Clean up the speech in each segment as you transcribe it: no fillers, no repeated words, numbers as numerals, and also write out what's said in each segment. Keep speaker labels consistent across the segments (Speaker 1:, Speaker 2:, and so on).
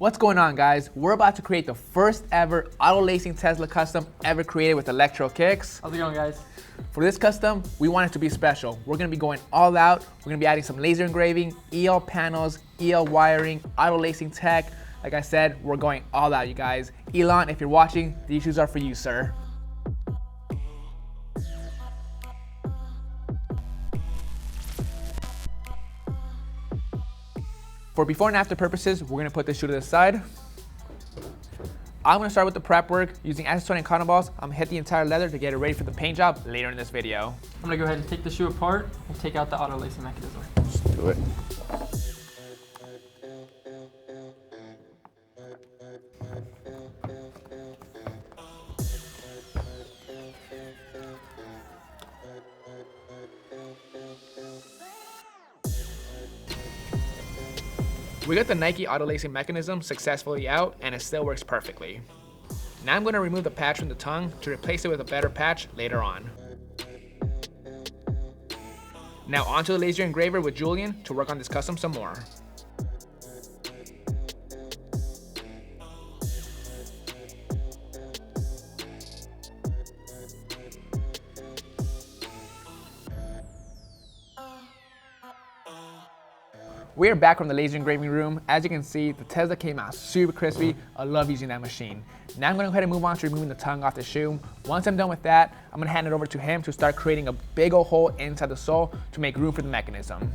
Speaker 1: What's going on, guys? We're about to create the first ever auto lacing Tesla custom ever created with Electro Kickz.
Speaker 2: How's it going, guys?
Speaker 1: For this custom, we want it to be special. We're gonna be going all out. We're gonna be adding some laser engraving, EL panels, EL wiring, auto lacing tech. Like I said, we're going all out, you guys. Elon, if you're watching, these shoes are for you, sir. For before and after purposes, we're gonna put this shoe to the side. I'm gonna start with the prep work using acetone and cotton balls. I'm gonna hit the entire leather to get it ready for the paint job later in this video.
Speaker 2: I'm gonna go ahead and take the shoe apart and take out the auto lacing mechanism.
Speaker 1: Let's do it. We got the Nike auto lacing mechanism successfully out and it still works perfectly. Now I'm going to remove the patch from the tongue to replace it with a better patch later on. Now onto the laser engraver with Julian to work on this custom some more. We are back from the laser engraving room. As you can see, the Tesla came out super crispy. I love using that machine. Now I'm gonna go ahead and move on to removing the tongue off the shoe. Once I'm done with that, I'm gonna hand it over to him to start creating a big old hole inside the sole to make room for the mechanism.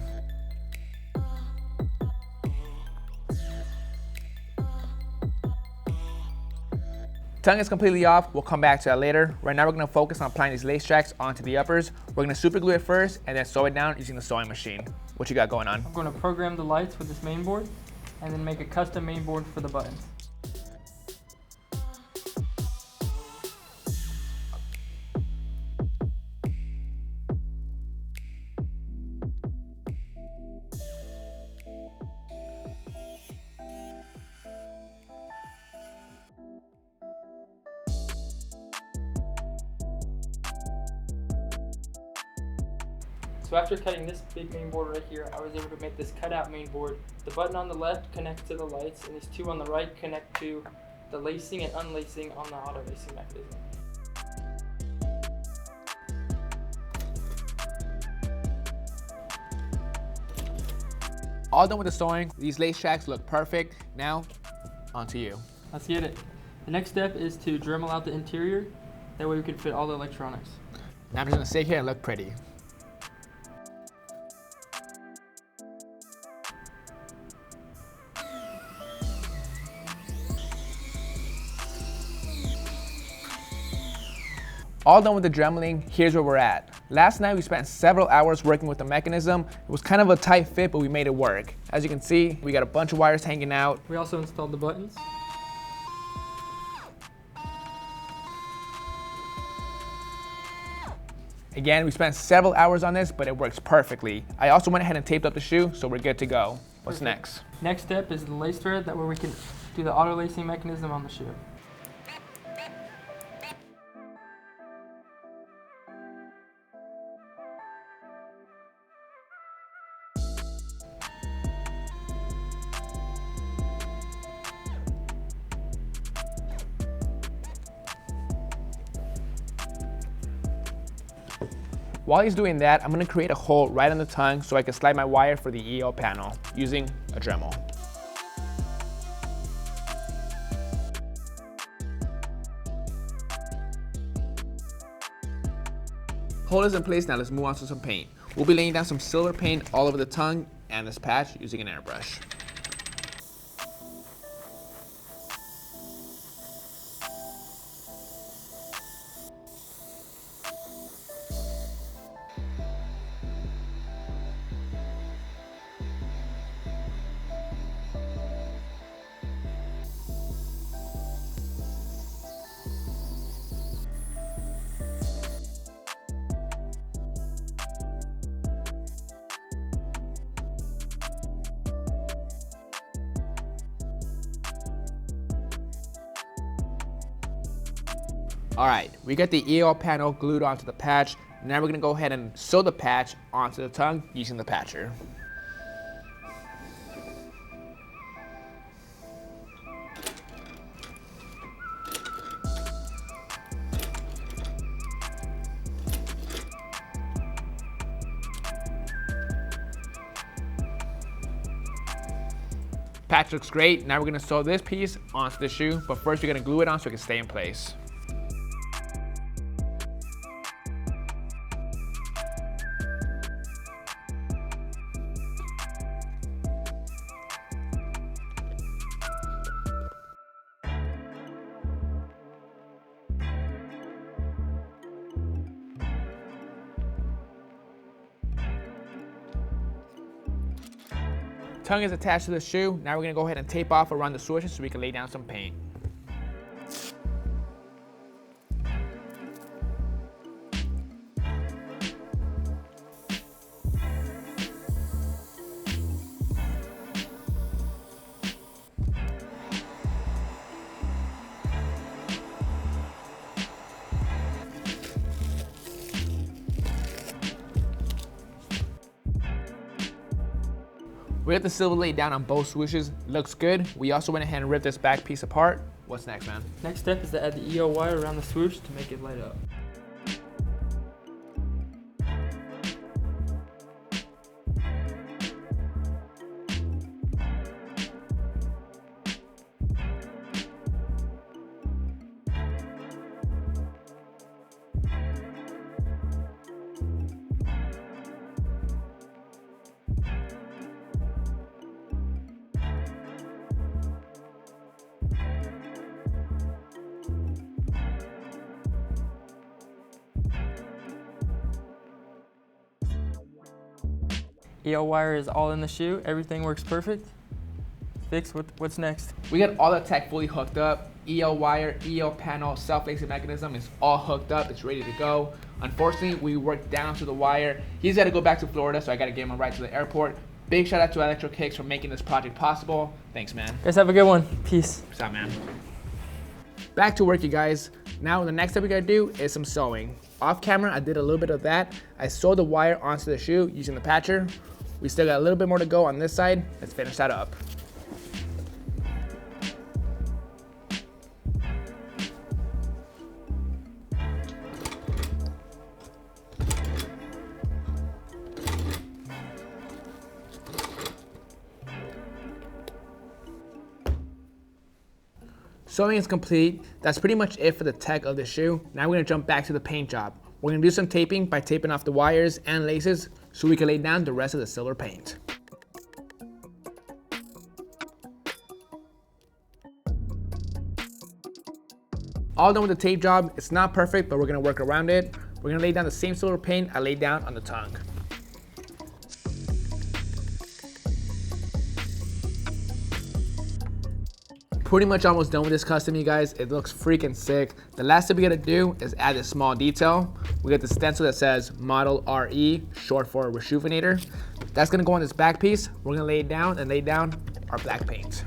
Speaker 1: Tongue is completely off. We'll come back to that later. Right now we're gonna focus on applying these lace tracks onto the uppers. We're gonna super glue it first and then sew it down using the sewing machine. What you got going on?
Speaker 2: I'm going to program the lights with this main board and then make a custom main board for the buttons. So after cutting this big main board right here, I was able to make this cutout main board. The button on the left connects to the lights, and these two on the right connect to the lacing and unlacing on the auto lacing mechanism.
Speaker 1: All done with the sewing. These lace tracks look perfect. Now, onto you.
Speaker 2: Let's get it. The next step is to Dremel out the interior. That way we can fit all the electronics.
Speaker 1: Now I'm just gonna sit here and look pretty. All done with the dremeling, here's where we're at. Last night we spent several hours working with the mechanism. It was kind of a tight fit, but we made it work. As you can see, we got a bunch of wires hanging out.
Speaker 2: We also installed the buttons.
Speaker 1: Again, we spent several hours on this, but it works perfectly. I also went ahead and taped up the shoe, so we're good to go. What's next?
Speaker 2: Next step is the lace thread, that way we can do the auto lacing mechanism on the shoe.
Speaker 1: While he's doing that, I'm gonna create a hole right on the tongue so I can slide my wire for the EL panel using a Dremel. Hole is in place, now let's move on to some paint. We'll be laying down some silver paint all over the tongue and this patch using an airbrush. All right, we got the EL panel glued onto the patch. Now we're gonna go ahead and sew the patch onto the tongue using the patcher. Patch looks great. Now we're gonna sew this piece onto the shoe, but first we're gonna glue it on so it can stay in place. Tongue is attached to the shoe. Now we're gonna go ahead and tape off around the swooshes so we can lay down some paint. We got the silver laid down on both swooshes. Looks good. We also went ahead and ripped this back piece apart. What's next, man?
Speaker 2: Next step is to add the EO wire around the swoosh to make it light up. EO wire is all in the shoe. Everything works perfect. Vicks, what's next?
Speaker 1: We got all the tech fully hooked up. EO wire, EO panel, self-lacing mechanism is all hooked up. It's ready to go. Unfortunately, we worked down to the wire. He's got to go back to Florida, so I got to get him a ride to the airport. Big shout out to Electro Kickz for making this project possible. Thanks, man.
Speaker 2: Guys, have a good one. Peace.
Speaker 1: Peace out, man. Back to work, you guys. Now, the next step we got to do is some sewing. Off camera, I did a little bit of that. I sewed the wire onto the shoe using the patcher. We still got a little bit more to go on this side. Let's finish that up. Sewing is complete. That's pretty much it for the tech of the shoe. Now we're gonna jump back to the paint job. We're gonna do some taping by taping off the wires and laces so we can lay down the rest of the silver paint. All done with the tape job. It's not perfect, but we're gonna work around it. We're gonna lay down the same silver paint I laid down on the tongue. Pretty much almost done with this custom, you guys. It looks freaking sick. The last step we gotta do is add this small detail. We got the stencil that says Model RE, short for Rejuvenator. That's gonna go on this back piece. We're gonna lay it down and lay down our black paint.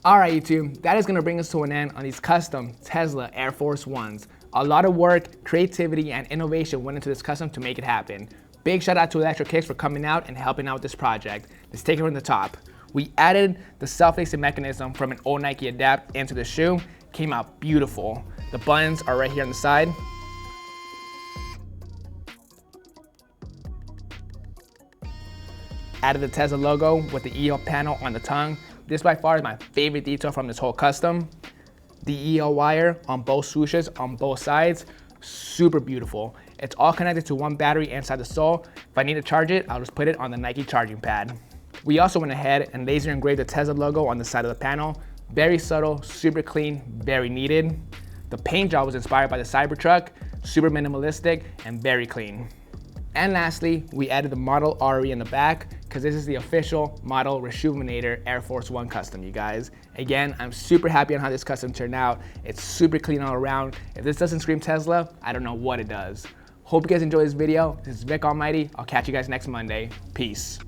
Speaker 1: All right, YouTube, that is gonna bring us to an end on these custom Tesla Air Force Ones. A lot of work, creativity, and innovation went into this custom to make it happen. Big shout out to Electro Kickz for coming out and helping out with this project. Let's take it from the top. We added the self-lacing mechanism from an old Nike Adapt into the shoe. Came out beautiful. The buttons are right here on the side. Added the Tesla logo with the EO panel on the tongue. This by far is my favorite detail from this whole custom. The EO wire on both swooshes on both sides, super beautiful. It's all connected to one battery inside the sole. If I need to charge it, I'll just put it on the Nike charging pad. We also went ahead and laser engraved the Tesla logo on the side of the panel. Very subtle, super clean, very needed. The paint job was inspired by the Cybertruck, super minimalistic and very clean. And lastly, we added the Model RE in the back because this is the official Model Rejuvenator Air Force One custom, you guys. Again, I'm super happy on how this custom turned out. It's super clean all around. If this doesn't scream Tesla, I don't know what it does. Hope you guys enjoyed this video. This is Vick Almighty. I'll catch you guys next Monday. Peace.